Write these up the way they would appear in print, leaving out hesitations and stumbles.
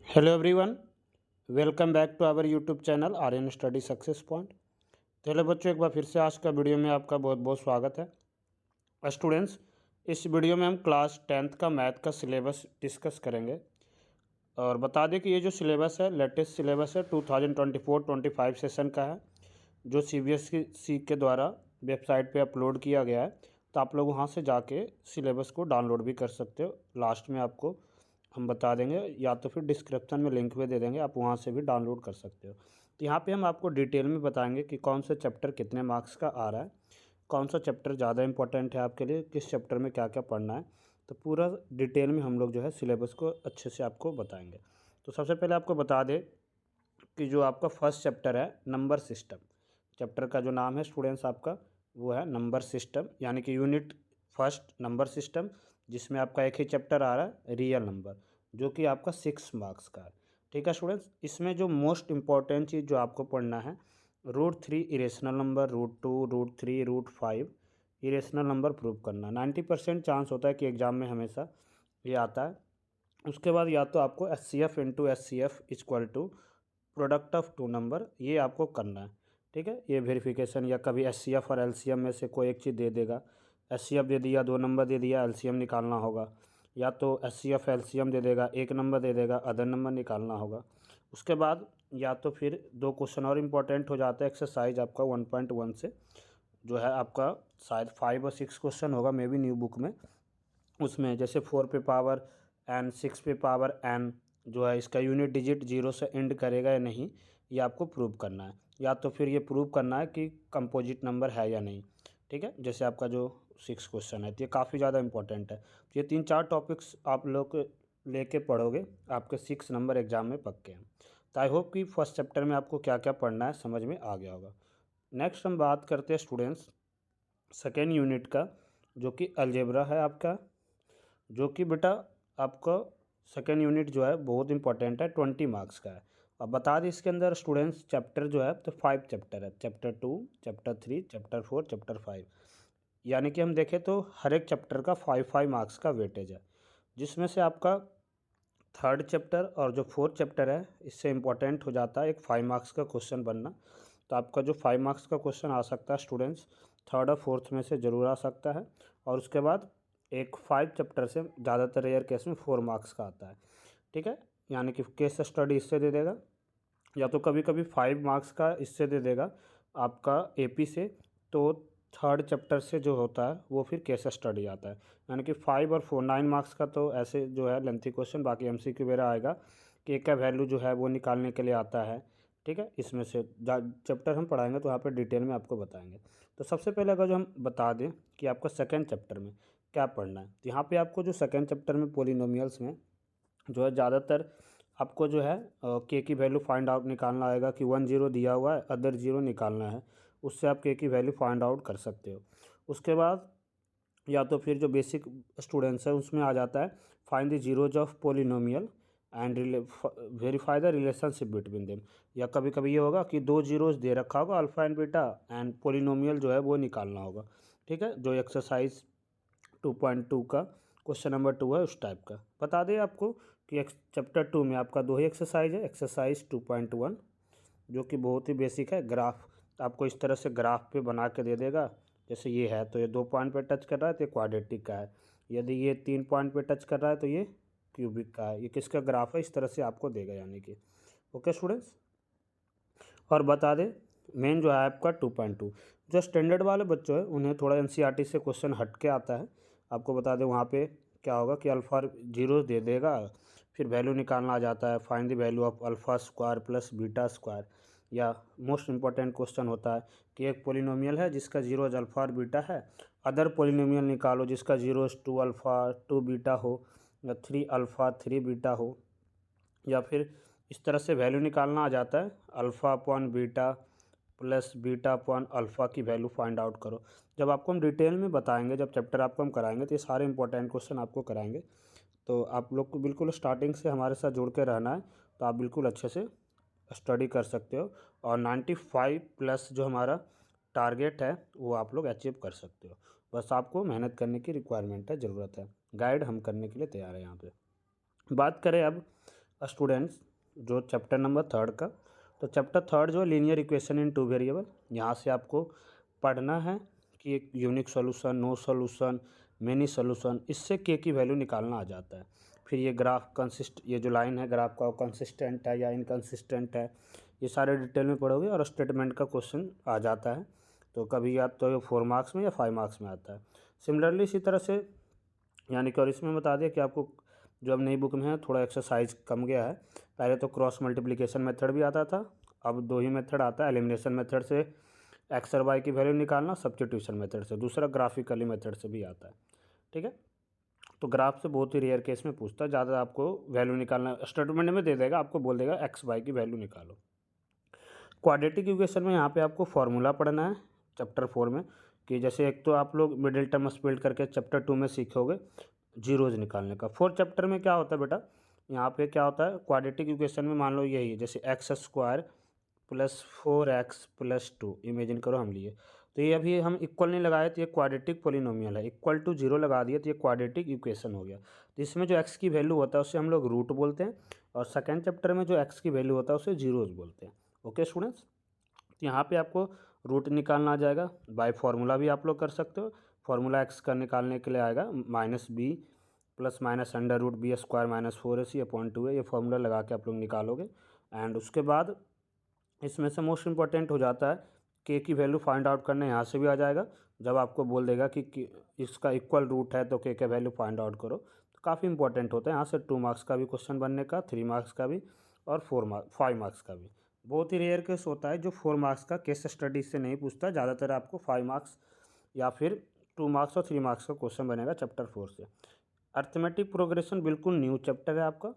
Hello everyone, welcome back to our YouTube channel Aryan study success point. तो hello बच्चों, एक बार फिर से आज का वीडियो में आपका बहुत बहुत स्वागत है। स्टूडेंट्स, इस वीडियो में हम क्लास 10th का मैथ का सिलेबस डिस्कस करेंगे और बता दें कि ये जो सिलेबस है लेटेस्ट सिलेबस है 2024-25 सेशन का है, जो CBSE के द्वारा वेबसाइट पे अपलोड किया गया है। तो आप लोग वहाँ से जाके सिलेबस को डाउनलोड भी कर सकते हो। लास्ट में आपको हम बता देंगे या तो फिर डिस्क्रिप्शन में लिंक भी दे देंगे, आप वहाँ से भी डाउनलोड कर सकते हो। तो यहाँ पे हम आपको डिटेल में बताएंगे कि कौन सा चैप्टर कितने मार्क्स का आ रहा है, कौन सा चैप्टर ज़्यादा इंपॉर्टेंट है आपके लिए, किस चैप्टर में क्या क्या पढ़ना है। तो पूरा डिटेल में हम लोग जो है सिलेबस को अच्छे से आपको बताएंगे। तो सबसे पहले आपको बता दें कि जो आपका फर्स्ट चैप्टर है नंबर सिस्टम, चैप्टर का जो नाम है स्टूडेंट्स आपका वो है नंबर सिस्टम, यानी कि यूनिट फर्स्ट नंबर सिस्टम, जिसमें आपका एक ही चैप्टर आ रहा है रियल नंबर, जो कि आपका 6 मार्क्स का है। ठीक है स्टूडेंट्स, इसमें जो मोस्ट इम्पॉर्टेंट चीज़ जो आपको पढ़ना है √3 irrational number, √2 √3 √5 irrational number prove करना। 90% चांस होता है कि एग्ज़ाम में हमेशा ये आता है। उसके बाद या तो आपको HCF into HCF equal to product of two number, ये आपको करना है। ठीक है, ये वेरिफिकेशन या कभी HCF और LCM में से कोई एक चीज़ दे देगा। HCF दे दिया, 2 नंबर दे दिया, LCM निकालना होगा, या तो HCF LCM दे देगा, 1 नंबर दे देगा, अदर नंबर निकालना होगा। उसके बाद या तो फिर 2 क्वेश्चन और इम्पोर्टेंट हो जाता है एक्सरसाइज आपका 1.1 से, जो है आपका शायद 5 और 6 क्वेश्चन होगा मे बी न्यू बुक में। उसमें जैसे 4 पे पावर n, 6 पे पावर n जो है इसका यूनिट डिजिट 0 से एंड करेगा या नहीं, ये आपको प्रूव करना है। या तो फिर ये प्रूव करना है कि कंपोजिट नंबर है या नहीं। ठीक है, जैसे आपका जो 6 क्वेश्चन है तो ये काफ़ी ज़्यादा इंपॉर्टेंट है। तो ये 3-4 टॉपिक्स आप लोग लेके पढ़ोगे, आपके 6 नंबर एग्जाम में पक्के हैं। तो आई होप कि फर्स्ट चैप्टर में आपको क्या क्या पढ़ना है समझ में आ गया होगा। नेक्स्ट हम बात करते हैं स्टूडेंट्स सेकेंड यूनिट का, जो कि अलजेब्रा है आपका, जो कि बेटा आपका सेकेंड यूनिट जो है बहुत इंपॉर्टेंट है, 20 मार्क्स का है। अब बता दें इसके अंदर स्टूडेंट्स चैप्टर जो है तो 5 चैप्टर है, चैप्टर 2, चैप्टर 3, चैप्टर 4, चैप्टर 5, यानी कि हम देखें तो हर एक चैप्टर का 5 मार्क्स का वेटेज है, जिसमें से आपका थर्ड चैप्टर और जो फोर्थ चैप्टर है इससे इम्पोर्टेंट हो जाता है एक 5 मार्क्स का क्वेश्चन बनना। तो आपका जो 5 मार्क्स का क्वेश्चन आ सकता है स्टूडेंट्स थर्ड और फोर्थ में से ज़रूर आ सकता है। और उसके बाद एक 5 चैप्टर से ज़्यादातर रेयर केस में 4 मार्क्स का आता है। ठीक है, यानी कि केस स्टडी इससे दे देगा, या तो कभी कभी 5 मार्क्स का इससे दे देगा आपका AP से। तो थर्ड चैप्टर से जो होता है वो फिर केस स्टडी आता है, यानी कि 5 और 4 9 मार्क्स का तो ऐसे जो है लेंथी क्वेश्चन, बाकी MCQ वगैरह आएगा कि एक का वैल्यू जो है वो निकालने के लिए आता है। ठीक है, इसमें से चैप्टर हम पढ़ाएंगे तो यहाँ पे डिटेल में आपको बताएंगे। तो सबसे पहले अगर जो हम बता दें कि आपका सेकेंड चैप्टर में क्या पढ़ना है, तो यहाँ पे आपको जो सेकेंड चैप्टर में पोलिनोमियल्स में जो है ज़्यादातर आपको जो है के की वैल्यू फाइंड आउट निकालना आएगा कि 1 0 दिया हुआ है, अदर 0 निकालना है, उससे आप के की वैल्यू फाइंड आउट कर सकते हो। उसके बाद या तो फिर जो बेसिक स्टूडेंट्स है उसमें आ जाता है find the zeros of polynomial and verify the relationship between them, या कभी कभी ये होगा कि 2 जीरोज दे रखा होगा alpha and beta and polynomial जो है वो निकालना होगा। ठीक है, जो एक्सरसाइज 2.2 का क्वेश्चन नंबर 2 है उस टाइप का। बता दें आपको कि चैप्टर 2 में आपका 2 ही एक्सरसाइज है, एक्सरसाइज 2.1 जो कि बहुत ही बेसिक है। ग्राफ आपको इस तरह से ग्राफ पे बना के दे देगा, जैसे ये है तो ये 2 पॉइंट पे टच कर रहा है तो ये क्वाड्रेटिक का है, यदि ये 3 पॉइंट पे टच कर रहा है तो ये क्यूबिक का है। ये किसका ग्राफ है इस तरह से आपको देगा, यानी कि ओके स्टूडेंट्स। और बता दें मेन जो है आपका 2.2, जो स्टैंडर्ड वाले बच्चों हैं उन्हें थोड़ा NCERT से क्वेश्चन हट के आता है। आपको बता दें वहाँ पे क्या होगा कि अल्फ़ा जीरो दे देगा, फिर वैल्यू निकालना आ जाता है find the value of alpha square plus beta square. या मोस्ट इंपॉर्टेंट क्वेश्चन होता है कि एक पोलिनोमियल है जिसका जीरोज अल्फ़ा और बीटा है, अदर पोलिनोमियल निकालो जिसका जीरोज 2 अल्फ़ा 2 बीटा हो, या 3 अल्फ़ा 3 बीटा हो, या फिर इस तरह से वैल्यू निकालना आ जाता है alpha upon beta plus beta upon alpha की वैल्यू फाइंड आउट करो। जब आपको हम डिटेल में बताएंगे, जब चैप्टर आपको हम कराएंगे तो ये सारे इंपॉर्टेंट क्वेश्चन आपको कराएंगे। तो आप लोग को बिल्कुल स्टार्टिंग से हमारे साथ जुड़ के रहना है, तो आप बिल्कुल अच्छे से स्टडी कर सकते हो और 95 प्लस जो हमारा टारगेट है वो आप लोग अचीव कर सकते हो। बस आपको मेहनत करने की रिक्वायरमेंट है, ज़रूरत है, गाइड हम करने के लिए तैयार है यहाँ पे। बात करें अब स्टूडेंट्स जो चैप्टर नंबर 3 का, तो चैप्टर 3 जो लीनियर इक्वेशन इन 2 वेरिएबल, यहाँ से आपको पढ़ना है कि एक unique solution, no solution, many solution, इससे के की वैल्यू निकालना आ जाता है। फिर ये ग्राफ ये जो लाइन है ग्राफ का, वो कंसिस्टेंट है या इनकंसिस्टेंट है, ये सारे डिटेल में पढ़ोगे और स्टेटमेंट का क्वेश्चन आ जाता है। तो कभी या तो ये 4 मार्क्स में या 5 मार्क्स में आता है। सिमिलरली इसी तरह से यानी कि, और इसमें बता दिया कि आपको जो अब नई बुक में है थोड़ा एक्सरसाइज कम गया है। पहले तो क्रॉस मल्टीप्लिकेशन मेथड भी आता था, अब 2 ही मेथड आता है, एलिमिनेशन मेथड से एक्स और वाई की वैल्यू निकालना, सब्स्टिट्यूशन मेथड से, दूसरा ग्राफिकली मेथड से भी आता है। ठीक है, तो ग्राफ से बहुत ही रेयर केस में पूछता है, ज़्यादा आपको वैल्यू निकालना स्टेटमेंट में दे देगा, आपको बोल देगा एक्स वाई की वैल्यू निकालो। क्वाड्रेटिक इक्वेशन में यहाँ पे आपको फार्मूला पढ़ना है चैप्टर 4 में, कि जैसे एक तो आप लोग मिडिल टर्म स्प्लिट करके चैप्टर 2 में सीखोगे जीरोज निकालने का। 4 चैप्टर में क्या होता है बेटा, यहाँ पे क्या होता है क्वाड्रेटिक इक्वेशन में, मान लो यही है जैसे x square plus 4x plus 2, imagine करो हम लिए, तो ये अभी हम इक्वल नहीं लगाए तो ये क्वाड्रेटिक पोलिनोमियल है, इक्वल टू 0 लगा दिया तो ये क्वाड्रेटिक इक्वेशन हो गया। तो इसमें जो x की वैल्यू होता है उसे हम लोग रूट बोलते हैं, और सेकेंड चैप्टर में जो x की वैल्यू होता है उसे जीरोज बोलते हैं। ओके स्टूडेंट्स, तो यहाँ पे आपको रूट निकालना आ जाएगा, बाय फार्मूला भी आप लोग कर सकते हो। फार्मूला एक्स का निकालने के लिए आएगा -b plus minus under root B square minus 4ac upon 2 है, ये फार्मूला लगा के आप लोग निकालोगे। एंड उसके बाद इसमें से मोस्ट इंपॉर्टेंट हो जाता है के की वैल्यू फाइंड आउट करना, यहाँ से भी आ जाएगा। जब आपको बोल देगा कि इसका इक्वल रूट है तो के का वैल्यू फाइंड आउट करो, तो काफ़ी इंपॉर्टेंट होता है। यहाँ से 2 मार्क्स का भी क्वेश्चन बनने का, 3 मार्क्स का भी, और 5 मार्क्स का भी। बहुत ही रेयर केस होता है जो 4 मार्क्स का केस स्टडी से नहीं पूछता, ज़्यादातर आपको 5 मार्क्स या फिर 2 मार्क्स और 3 मार्क्स का क्वेश्चन बनेगा चैप्टर 4 से। अर्थमेटिक प्रोग्रेशन बिल्कुल न्यू चैप्टर है आपका,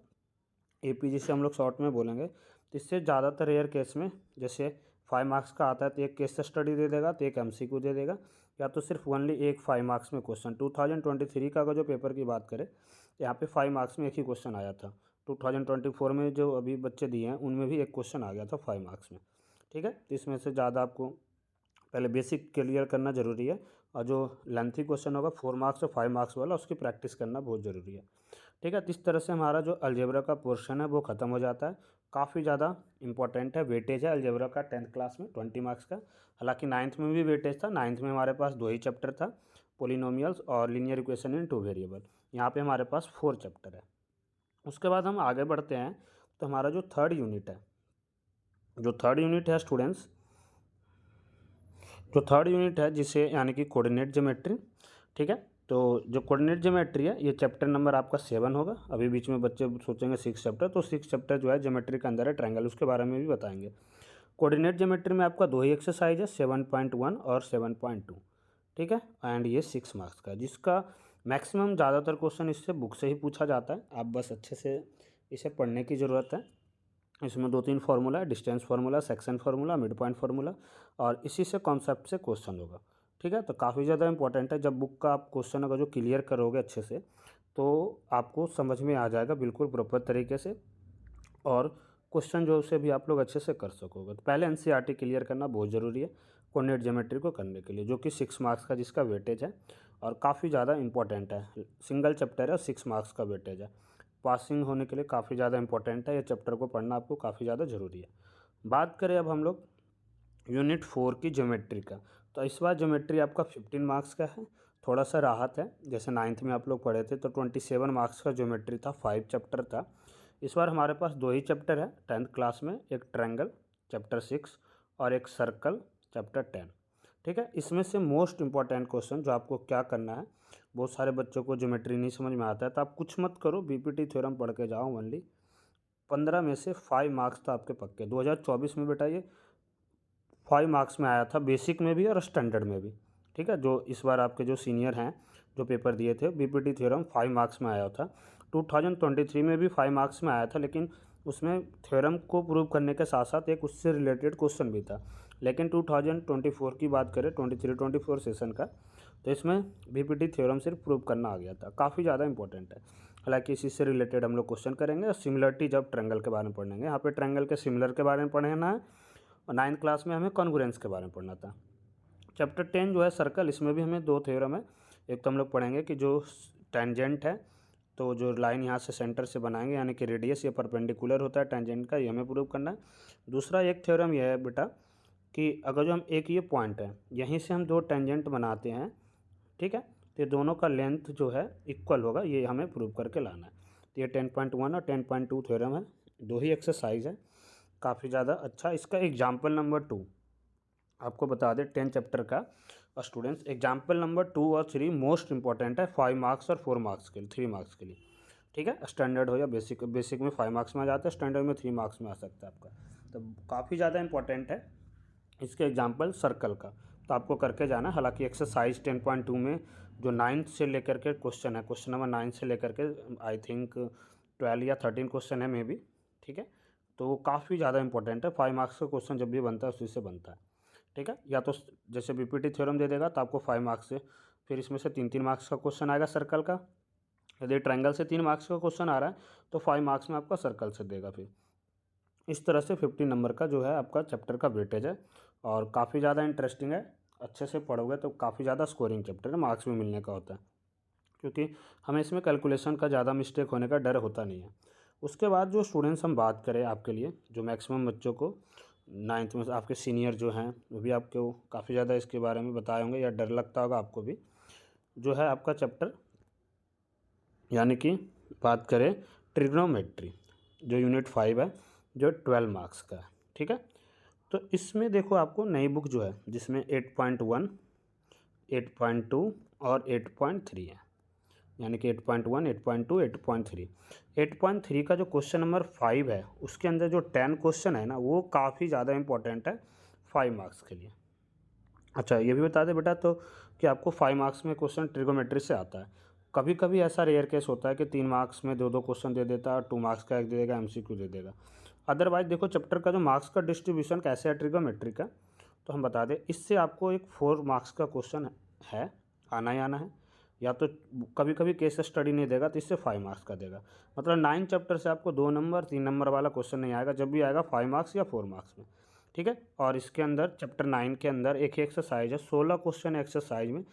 AP जिसे हम लोग शॉर्ट में बोलेंगे। तो इससे ज़्यादातर रेयर केस में जैसे 5 मार्क्स का आता है तो एक केस स्टडी दे देगा, तो एक MCQ दे देगा, या तो सिर्फ ओनली एक 5 मार्क्स में क्वेश्चन। 2023 का अगर जो पेपर की बात करें तो यहाँ पे 5 मार्क्स में एक ही क्वेश्चन आया था। 2024 में जो अभी बच्चे दिए हैं उनमें भी एक क्वेश्चन आ गया था 5 मार्क्स में। ठीक है, तो इसमें से ज़्यादा आपको पहले बेसिक क्लियर करना ज़रूरी है, और जो लेंथी क्वेश्चन होगा 4 मार्क्स और 5 मार्क्स वाला, उसकी प्रैक्टिस करना बहुत ज़रूरी है। ठीक है, तो इस तरह से हमारा जो अलजेब्रा का पोर्शन है वो ख़त्म हो जाता है। काफ़ी ज़्यादा इंपॉर्टेंट है, वेटेज है अलजेब्रा का 10th क्लास में 20 मार्क्स का। हालांकि 9th में भी वेटेज था, 9th में हमारे पास 2 ही चैप्टर था, पोलिनोमियल्स और लीनियर इक्वेशन इन 2 वेरिएबल। यहाँ पे हमारे पास 4 चैप्टर है। उसके बाद हम आगे बढ़ते हैं, तो हमारा जो थर्ड यूनिट है स्टूडेंट्स, जो थर्ड यूनिट है जिसे यानी कि कोऑर्डिनेट ज्योमेट्री। ठीक है, तो जो कोऑर्डिनेट ज्योमेट्री है ये चैप्टर नंबर आपका 7 होगा। अभी बीच में बच्चे सोचेंगे 6 चैप्टर, तो 6 चैप्टर जो है ज्योमेट्री के अंदर है, ट्रायंगल, उसके बारे में भी बताएंगे। कोऑर्डिनेट ज्योमेट्री में आपका 2 ही एक्सरसाइज है, 7.1 और 7.2। ठीक है, एंड ये 6 मार्क्स का है, जिसका मैक्सिमम ज़्यादातर क्वेश्चन इससे बुक से ही पूछा जाता है। आप बस अच्छे से इसे पढ़ने की ज़रूरत है। इसमें 2-3 फार्मूला है, distance formula, section formula, mid point formula, और इसी से कॉन्सेप्ट से क्वेश्चन होगा। ठीक है, तो काफ़ी ज़्यादा इंपॉर्टेंट है। जब बुक का आप क्वेश्चन अगर जो क्लियर करोगे अच्छे से, तो आपको समझ में आ जाएगा बिल्कुल प्रॉपर तरीके से, और क्वेश्चन जो उसे भी आप लोग अच्छे से कर सकोगे। तो पहले NCERT क्लियर करना बहुत ज़रूरी है कोऑर्डिनेट ज्योमेट्री को करने के लिए, जो कि 6 मार्क्स का जिसका वेटेज है, और काफ़ी ज़्यादा इंपॉर्टेंट है। सिंगल चैप्टर है, 6 मार्क्स का वेटेज है, पासिंग होने के लिए काफ़ी ज़्यादा इंपॉर्टेंट है। ये चैप्टर को पढ़ना आपको काफ़ी ज़्यादा ज़रूरी है। बात करें अब हम लोग यूनिट 4 की ज्योमेट्री का, तो इस बार ज्योमेट्री आपका 15 मार्क्स का है, थोड़ा सा राहत है। जैसे 9th में आप लोग पढ़े थे तो 27 मार्क्स का ज्योमेट्री था, 5 चैप्टर था। इस बार हमारे पास 2 ही चैप्टर है 10th क्लास में, एक ट्रायंगल चैप्टर 6 और एक सर्कल चैप्टर 10। ठीक है, इसमें से मोस्ट इंपॉर्टेंट क्वेश्चन जो आपको क्या करना है, बहुत सारे बच्चों को ज्योमेट्री नहीं समझ में आता है, तो आप कुछ मत करो, BPT थ्योरम पढ़ के जाओ ओनली। 15 में से 5 मार्क्स तो आपके पक्के। 2024 में बेटा ये 5 मार्क्स में आया था, बेसिक में भी और स्टैंडर्ड में भी। ठीक है, जो इस बार आपके जो सीनियर हैं जो पेपर दिए थे, BPT थ्योरम 5 मार्क्स में आया था। 2023 में भी 5 मार्क्स में आया था, लेकिन उसमें थ्योरम को प्रूव करने के साथ साथ एक उससे रिलेटेड क्वेश्चन भी था। लेकिन 2024 की बात करें, 23-24 सेशन का, तो इसमें BPT थ्योरम सिर्फ प्रूव करना आ गया था। काफ़ी ज़्यादा इंपॉर्टेंट है, हालांकि इसी से रिलेटेड हम लोग क्वेश्चन करेंगे। और सिमिलरिटी जब ट्रायंगल के बारे में पढ़ेंगे, यहाँ पे ट्रायंगल के सिमिलर के बारे में पढ़ना है, और 9th क्लास में हमें कॉन्ग्रुएंस के बारे में पढ़ना था। चैप्टर 10 जो है सर्कल, इसमें भी हमें 2 थ्योरम है। एक तो हम लोग पढ़ेंगे कि जो टेंजेंट है तो जो लाइन यहाँ से सेंटर से बनाएंगे यानी कि रेडियस ये परपेंडिकुलर होता है टेंजेंट का, ये हमें प्रूव करना है। दूसरा एक थ्योरम यह है बेटा कि अगर जो हम एक ये पॉइंट है यहीं से हम दो टेंजेंट बनाते हैं, ठीक है, तो ये दोनों का लेंथ जो है इक्वल होगा, ये हमें प्रूव करके लाना है। तो ये 10.1 और 10.2 थ्योरम है, दो ही एक्सरसाइज है, काफ़ी ज़्यादा अच्छा। इसका एग्जाम्पल नंबर 2 आपको बता दें 10 चैप्टर का स्टूडेंट्स, एग्जाम्पल नंबर 2 और 3 मोस्ट इंपॉर्टेंट है 5 मार्क्स और 4 मार्क्स के लिए, 3 मार्क्स के लिए, ठीक है। स्टैंडर्ड हो या बेसिक, बेसिक में 5 मार्क्स में आ जाता है, स्टैंडर्ड में 3 मार्क्स में आ सकता है आपका, तो काफ़ी ज़्यादा इंपॉर्टेंट है। इसके एग्जाम्पल सर्कल का तो आपको करके जाना है। हालांकि एक्सरसाइज 10.2 में जो 9th से लेकर के क्वेश्चन है, क्वेश्चन नंबर 9 से लेकर के आई थिंक 12 या 13 क्वेश्चन है मे बी, ठीक है, तो काफ़ी ज़्यादा इंपॉर्टेंट है। 5 मार्क्स का क्वेश्चन जब भी बनता है उसी से बनता है, ठीक है। या तो जैसे बीपीटी थ्योरम दे देगा तो आपको 5 मार्क्स से, फिर इसमें से 3-3 मार्क्स का क्वेश्चन आएगा सर्कल का। यदि ट्रायंगल से 3 मार्क्स का क्वेश्चन आ रहा है तो 5 मार्क्स में आपका सर्कल से देगा। फिर इस तरह से 50 नंबर का जो है आपका चैप्टर का वेटेज है और काफ़ी ज़्यादा इंटरेस्टिंग है। अच्छे से पढ़ोगे तो काफ़ी ज़्यादा स्कोरिंग चैप्टर है, मार्क्स भी मिलने का होता है, क्योंकि हमें इसमें कैलकुलेशन का ज़्यादा मिस्टेक होने का डर होता नहीं है। उसके बाद जो स्टूडेंट्स हम बात करें आपके लिए, जो मैक्सिमम बच्चों को 9th में आपके सीनियर जो हैं वो भी आपको काफ़ी ज़्यादा इसके बारे में बताए होंगे या डर लगता होगा आपको भी, जो है आपका चैप्टर यानी कि बात करें ट्रिग्नोमेट्री, जो यूनिट 5 है, जो 12 मार्क्स का है, ठीक है। तो इसमें देखो आपको नई बुक जो है जिसमें 8.1, 8.2 और 8.3 है, यानी कि 8.1, 8.2, 8.3। 8.3 का जो क्वेश्चन नंबर 5 है उसके अंदर जो 10 क्वेश्चन है ना वो काफ़ी ज़्यादा इंपॉर्टेंट है 5 मार्क्स के लिए। अच्छा ये भी बता दें बेटा तो कि आपको 5 मार्क्स में क्वेश्चन ट्रिगोमेट्री से आता है। कभी कभी ऐसा रेयर केस होता है कि 3 मार्क्स में दो क्वेश्चन दे देता है, 2 मार्क्स का एक दे देगा, एमसीक्यू दे देगा। अदरवाइज देखो चैप्टर का जो मार्क्स का डिस्ट्रीब्यूशन कैसे है ट्रिगोमेट्री का, तो हम बता दें इससे आपको एक 4 मार्क्स का क्वेश्चन है, आना ही आना है। या तो कभी कभी केस स्टडी नहीं देगा तो इससे 5 मार्क्स का देगा। मतलब 9 चैप्टर से आपको 2 नंबर 3 नंबर वाला क्वेश्चन नहीं आएगा, जब भी आएगा 5 मार्क्स या 4 मार्क्स में, ठीक है। और इसके अंदर चैप्टर 9 के अंदर एक एक्सरसाइज है, 16 क्वेश्चन एक्सरसाइज में,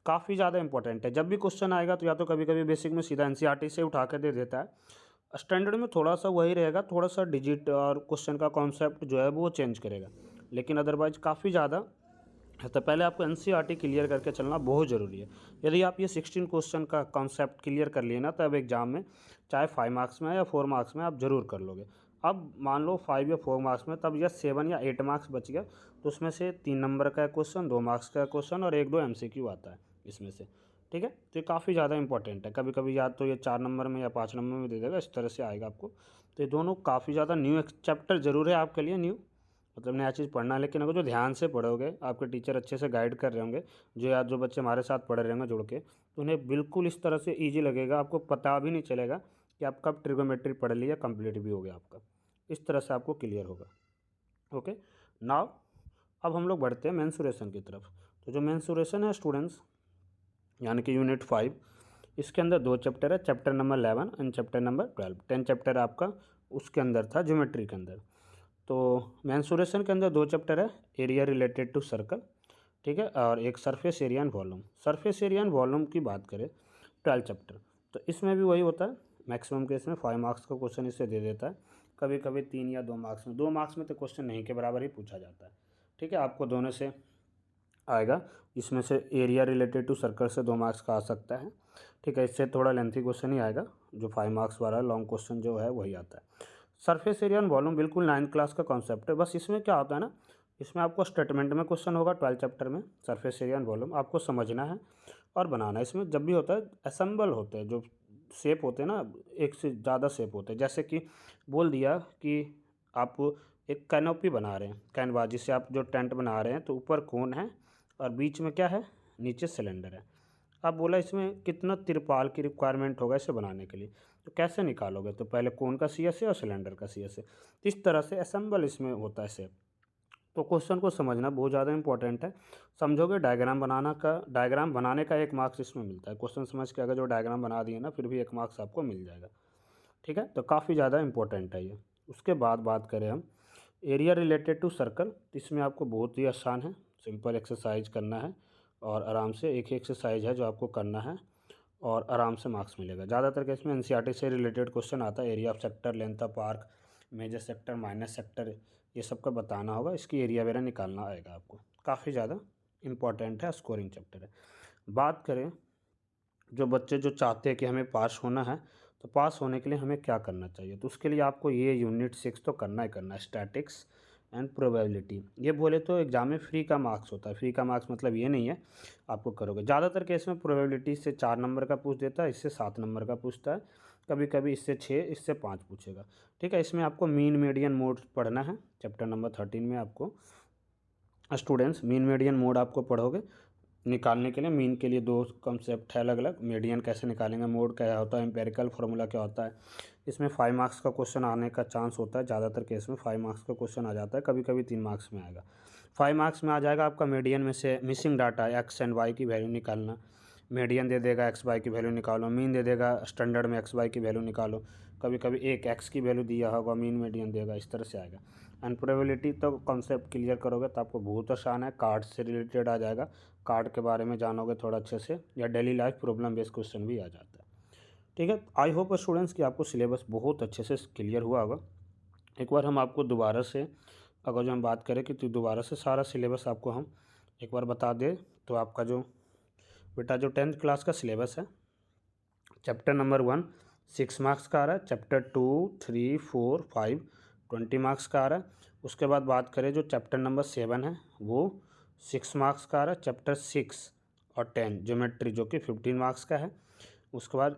काफ़ी ज़्यादा इंपॉर्टेंट है। जब भी क्वेश्चन आएगा तो या तो कभी कभी बेसिक में सीधा एनसीईआरटी से उठा के दे देता है, स्टैंडर्ड में थोड़ा सा वही रहेगा, थोड़ा सा डिजिट और क्वेश्चन का कॉन्सेप्ट जो है वो चेंज करेगा, लेकिन अदरवाइज काफ़ी ज़्यादा है। तो पहले आपको एनसीईआरटी क्लियर करके चलना बहुत ज़रूरी है। यदि आप ये 16 क्वेश्चन का कॉन्सेप्ट क्लियर कर लिए ना तब एग्जाम में चाहे 5 मार्क्स में या 4 मार्क्स में आप ज़रूर कर लोगे। अब मान लो 5 या 4 मार्क्स में, तब या 7 या 8 मार्क्स बच गया तो उसमें से 3 नंबर का क्वेश्चन, 2 मार्क्स का क्वेश्चन और 1-2 एमसीक्यू आता है इसमें से, ठीक है। तो ये काफ़ी ज़्यादा इंपॉर्टेंट है। कभी कभी या तो ये 4 नंबर में या 5 नंबर में दे देगा, इस तरह से आएगा आपको। तो ये दोनों काफ़ी ज़्यादा न्यू चैप्टर ज़रूर है आपके लिए, न्यू मतलब नया चीज़ पढ़ना है, लेकिन अगर जो ध्यान से पढ़ोगे, आपके टीचर अच्छे से गाइड कर रहे होंगे, जो या जो बच्चे हमारे साथ पढ़ रहे होंगे जुड़ के, तो उन्हें बिल्कुल इस तरह से ईजी लगेगा, आपको पता भी नहीं चलेगा कि आप कब ट्रिगोमेट्री पढ़ लिया, कंप्लीट भी हो गया आपका। इस तरह से आपको क्लियर होगा। ओके नाउ अब हम लोग बढ़ते हैं मेंसुरेशन की तरफ। तो जो मेंसुरेशन है स्टूडेंट्स यानी कि यूनिट 5, इसके अंदर 2 चैप्टर है, chapter number 11 and chapter number 12। 10 chapter आपका उसके अंदर था ज्योमेट्री के अंदर। तो मेंसुरेशन के अंदर 2 चैप्टर है, एरिया रिलेटेड टू सर्कल, ठीक है, और एक surface area and volume. Surface area and volume की बात करें 12 चैप्टर, तो इसमें भी वही होता है, मैक्सिमम केस में 5 मार्क्स का क्वेश्चन इससे दे देता है, कभी कभी 3 या 2 मार्क्स में। 2 मार्क्स में तो क्वेश्चन नहीं के बराबर ही पूछा जाता है, ठीक है। आपको दोनों से आएगा, इसमें से एरिया रिलेटेड टू सर्कल से 2 मार्क्स का आ सकता है, ठीक है। इससे थोड़ा लेंथी क्वेश्चन ही आएगा, जो 5 मार्क्स वाला लॉन्ग क्वेश्चन जो है वही आता है। सरफेस एरिया एंड वॉल्यूम बिल्कुल 9th क्लास का कॉन्सेप्ट है। बस इसमें क्या होता है ना, इसमें आपको स्टेटमेंट में क्वेश्चन होगा 12 चैप्टर में, सरफेस एरिया एंड वॉल्यूम आपको समझना है और बनाना है। इसमें जब भी होता है असेंबल होते हैं, जो शेप होते हैं ना, एक से ज़्यादा शेप होते हैं। जैसे कि बोल दिया कि आप एक कैनोपी बना रहे हैं, कैनवा जिससे आप जो टेंट बना रहे हैं, तो ऊपर कोन है और बीच में क्या है, नीचे सिलेंडर है। अब बोला इसमें कितना तिरपाल की रिक्वायरमेंट होगा इसे बनाने के लिए, तो कैसे निकालोगे, तो पहले कोन का सी एस है और सिलेंडर का सी एस है। इस तरह से असेंबल इसमें होता है शेप। तो क्वेश्चन को समझना बहुत ज़्यादा इंपॉर्टेंट है। समझोगे डायग्राम बनाने का 1 मार्क्स इसमें मिलता है। क्वेश्चन समझ के अगर जो डायग्राम बना दिए ना फिर भी 1 मार्क्स आपको मिल जाएगा, ठीक है। तो काफ़ी ज़्यादा इंपॉर्टेंट है ये। उसके बाद बात करें हम एरिया रिलेटेड टू सर्कल, तो इसमें आपको बहुत ही आसान है, सिंपल एक्सरसाइज करना है और आराम से एक ही एक्सरसाइज है जो आपको करना है। और आराम से मार्क्स मिलेगा। ज़्यादातर केस में एनसीईआरटी से रिलेटेड क्वेश्चन आता है, area of sector, length of park, major sector, minus sector, ये सब का बताना होगा, इसकी एरिया वगैरह निकालना आएगा आपको। काफ़ी ज़्यादा इंपॉर्टेंट है, स्कोरिंग चैप्टर है। बात करें जो बच्चे जो चाहते हैं कि हमें पास होना है, तो पास होने के लिए हमें क्या करना चाहिए, तो उसके लिए आपको ये यूनिट 6 तो करना ही करना है, स्टैटिक्स एंड प्रोबेबिलिटी। ये बोले तो एग्जाम में फ्री का मार्क्स होता है, फ्री का मार्क्स मतलब ये नहीं है आपको करोगे। ज़्यादातर केस में प्रोबेबिलिटी से 4 नंबर का पूछ देता है, इससे 7 नंबर का पूछता है, कभी कभी इससे 6, इससे 5 पूछेगा। ठीक है, इसमें आपको मीन मीडियन मोड पढ़ना है। चैप्टर नंबर 13 में आपको स्टूडेंट्स मीन मीडियन मोड आपको पढ़ोगे। निकालने के लिए मीन के लिए 2 कॉन्सेप्ट है अलग अलग, मीडियन कैसे निकालेंगे, मोड क्या होता है, एम्पेरिकल फार्मूला क्या होता है। इसमें 5 मार्क्स का क्वेश्चन आने का चांस होता है, ज़्यादातर केस में 5 मार्क्स का क्वेश्चन आ जाता है, कभी कभी 3 मार्क्स में आएगा। 5 मार्क्स में आ जाएगा आपका मीडियन में से missing data X and Y की वैल्यू निकालना। मीडियन दे देगा एक्स वाई की वैल्यू निकालो, मीन दे देगा स्टैंडर्ड में एक्स वाई की वैल्यू निकालो, कभी कभी एक एक्स की वैल्यू दिया होगा, मीन मीडियन देगा, इस तरह से आएगा। एंड प्रोबेबिलिटी तो कॉन्सेप्ट क्लियर करोगे तो आपको बहुत आसान है, कार्ड से रिलेटेड आ जाएगा, कार्ड के बारे में जानोगे थोड़ा अच्छे से, या daily life problem based question भी आ जाता है। ठीक है, आई होप स्टूडेंट्स कि आपको सिलेबस बहुत अच्छे से क्लियर हुआ होगा। एक बार हम आपको दोबारा से अगर जो हम बात करें कि तो दोबारा से सारा सिलेबस आपको हम एक बार बता दें, तो आपका जो बेटा जो 10th क्लास का सिलेबस है, चैप्टर नंबर 1 6 मार्क्स का आ रहा है, चैप्टर 2 3 4 5 20 मार्क्स का आ रहा है। उसके बाद बात करें जो चैप्टर नंबर 7 है वो 6 मार्क्स का आ रहा है, चैप्टर 6 और 10 ज्योमेट्री जो कि 15 मार्क्स का है। उसके बाद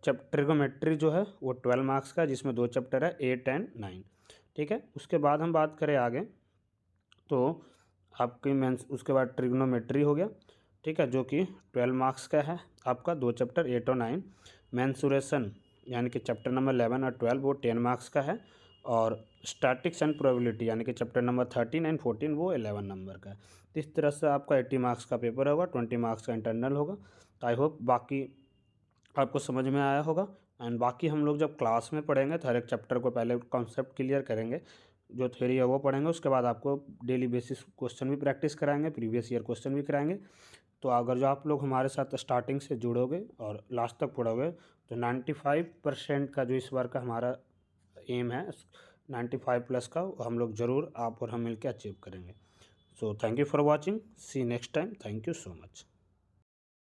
ट्रिगोमेट्री जो है वो 12 मार्क्स का है, जिसमें 2 चैप्टर है 8 एंड 9। ठीक है, उसके बाद हम बात करें आगे तो आपकी मेंस उसके बाद ट्रिग्नोमेट्री हो गया। ठीक है, जो कि 12 मार्क्स का है आपका, 2 चैप्टर 8 और 9। मेंसुरेशन यानी कि चैप्टर नंबर 11 और 12 वो 10 मार्क्स का है, और स्टैटिक्स एंड प्रोबेबिलिटी यानी कि चैप्टर नंबर 13 एंड 14 वो 11 नंबर का है। तो इस तरह से आपका 80 मार्क्स का पेपर होगा, 20 मार्क्स का इंटरनल होगा। तो आई होप बाकी आपको समझ में आया होगा। एंड बाकी हम लोग जब क्लास में पढ़ेंगे तो हर एक चैप्टर को पहले कॉन्सेप्ट क्लियर करेंगे, जो थ्योरी है वो पढ़ेंगे, उसके बाद आपको डेली बेसिस क्वेश्चन भी प्रैक्टिस कराएंगे, प्रीवियस ईयर क्वेश्चन भी कराएंगे। तो अगर जो आप लोग हमारे साथ स्टार्टिंग से जुड़ोगे और लास्ट तक पढ़ोगे तो 95% का जो इस बार का हमारा एम है 95 प्लस का, हम लोग ज़रूर आप और हम मिलकर अचीव करेंगे। So thank you for watching, see next time, thank you so much.